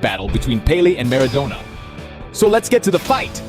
heavyweight battle between Pele and Maradona. So let's get to the fight!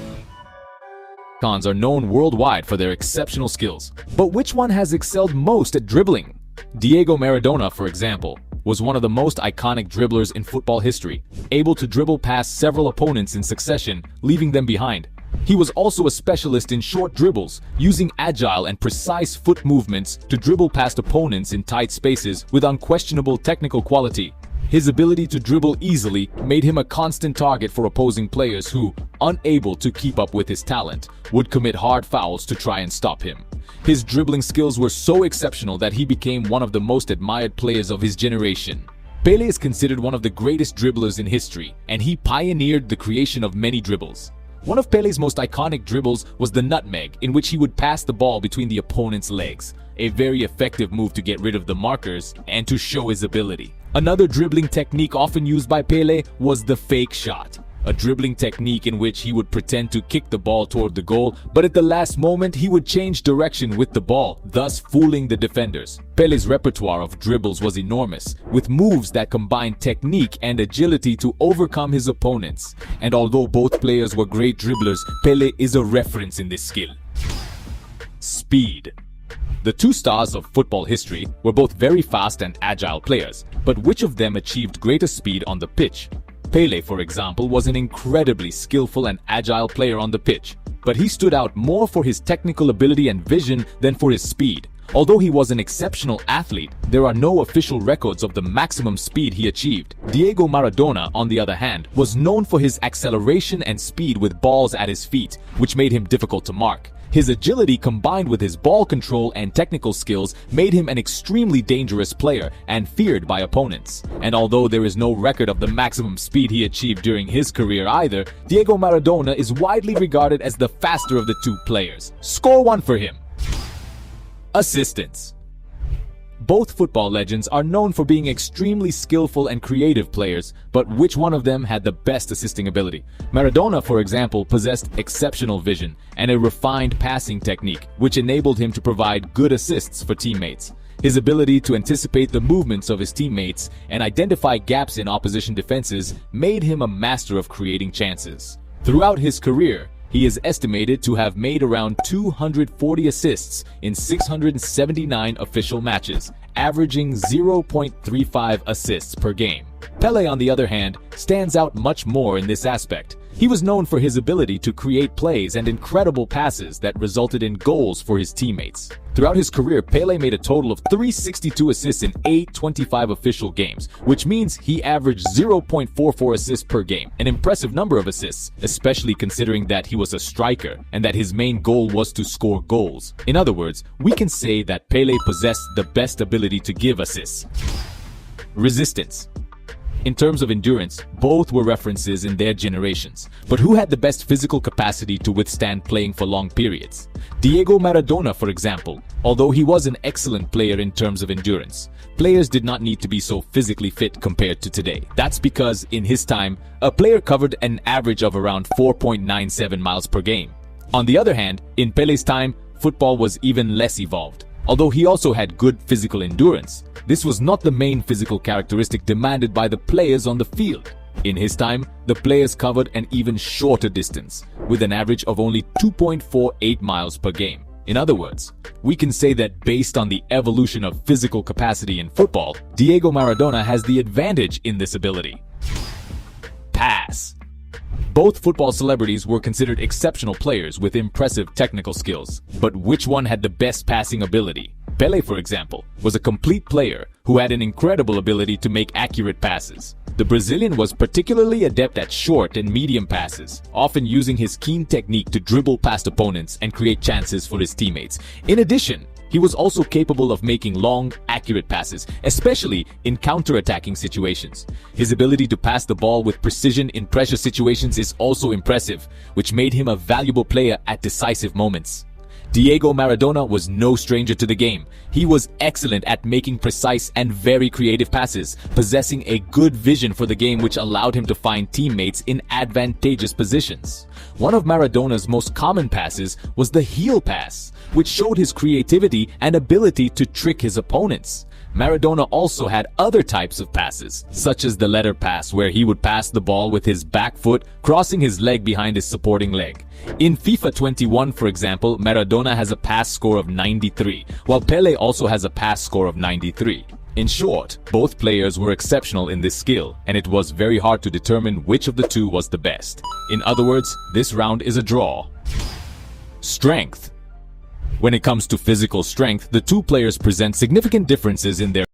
Icons are known worldwide for their exceptional skills, but which one has excelled most at dribbling? Diego Maradona, for example, was one of the most iconic dribblers in football history, able to dribble past several opponents in succession, leaving them behind. He was also a specialist in short dribbles, using agile and precise foot movements to dribble past opponents in tight spaces with unquestionable technical quality. His ability to dribble easily made him a constant target for opposing players who, unable to keep up with his talent, would commit hard fouls to try and stop him. His dribbling skills were so exceptional that he became one of the most admired players of his generation. Pele is considered one of the greatest dribblers in history, and he pioneered the creation of many dribbles. One of Pele's most iconic dribbles was the nutmeg, in which he would pass the ball between the opponent's legs, a very effective move to get rid of the markers and to show his ability. Another dribbling technique often used by Pele was the fake shot, a dribbling technique in which he would pretend to kick the ball toward the goal, but at the last moment he would change direction with the ball, thus fooling the defenders. Pele's repertoire of dribbles was enormous, with moves that combined technique and agility to overcome his opponents. And although both players were great dribblers, Pele is a reference in this skill. Speed. The two stars of football history were both very fast and agile players, but which of them achieved greater speed on the pitch? Pele, for example, was an incredibly skillful and agile player on the pitch, but he stood out more for his technical ability and vision than for his speed. Although he was an exceptional athlete, there are no official records of the maximum speed he achieved. Diego Maradona, on the other hand, was known for his acceleration and speed with balls at his feet, which made him difficult to mark. His agility combined with his ball control and technical skills made him an extremely dangerous player and feared by opponents. And although there is no record of the maximum speed he achieved during his career either, Diego Maradona is widely regarded as the faster of the two players. Score one for him. Assistance. Both football legends are known for being extremely skillful and creative players, but which one of them had the best assisting ability? Maradona, for example, possessed exceptional vision and a refined passing technique, which enabled him to provide good assists for teammates. His ability to anticipate the movements of his teammates and identify gaps in opposition defenses made him a master of creating chances. Throughout his career, he is estimated to have made around 240 assists in 679 official matches, averaging 0.35 assists per game. Pele, on the other hand, stands out much more in this aspect. He was known for his ability to create plays and incredible passes that resulted in goals for his teammates. Throughout his career, Pele made a total of 362 assists in 825 official games, which means he averaged 0.44 assists per game, an impressive number of assists, especially considering that he was a striker and that his main goal was to score goals. In other words, we can say that Pele possessed the best ability to give assists. Resistance. In terms of endurance, both were references in their generations. But who had the best physical capacity to withstand playing for long periods? Diego Maradona, for example, although he was an excellent player in terms of endurance, players did not need to be so physically fit compared to today. That's because, in his time, a player covered an average of around 4.97 miles per game. On the other hand, in Pele's time, football was even less evolved. Although he also had good physical endurance, this was not the main physical characteristic demanded by the players on the field. In his time, the players covered an even shorter distance, with an average of only 2.48 miles per game. In other words, we can say that based on the evolution of physical capacity in football, Diego Maradona has the advantage in this ability. Pass. Both football celebrities were considered exceptional players with impressive technical skills. But which one had the best passing ability? Pele, for example, was a complete player who had an incredible ability to make accurate passes. The Brazilian was particularly adept at short and medium passes, often using his keen technique to dribble past opponents and create chances for his teammates. In addition, he was also capable of making long, accurate passes, especially in counter-attacking situations. His ability to pass the ball with precision in pressure situations is also impressive, which made him a valuable player at decisive moments. Diego Maradona was no stranger to the game. He was excellent at making precise and very creative passes, possessing a good vision for the game which allowed him to find teammates in advantageous positions. One of Maradona's most common passes was the heel pass, which showed his creativity and ability to trick his opponents. Maradona also had other types of passes, such as the letter pass, where he would pass the ball with his back foot, crossing his leg behind his supporting leg. In FIFA 21, for example, Maradona has a pass score of 93, while Pele also has a pass score of 93. In short, both players were exceptional in this skill, and it was very hard to determine which of the two was the best. In other words, this round is a draw. Strength. When it comes to physical strength, the two players present significant differences in their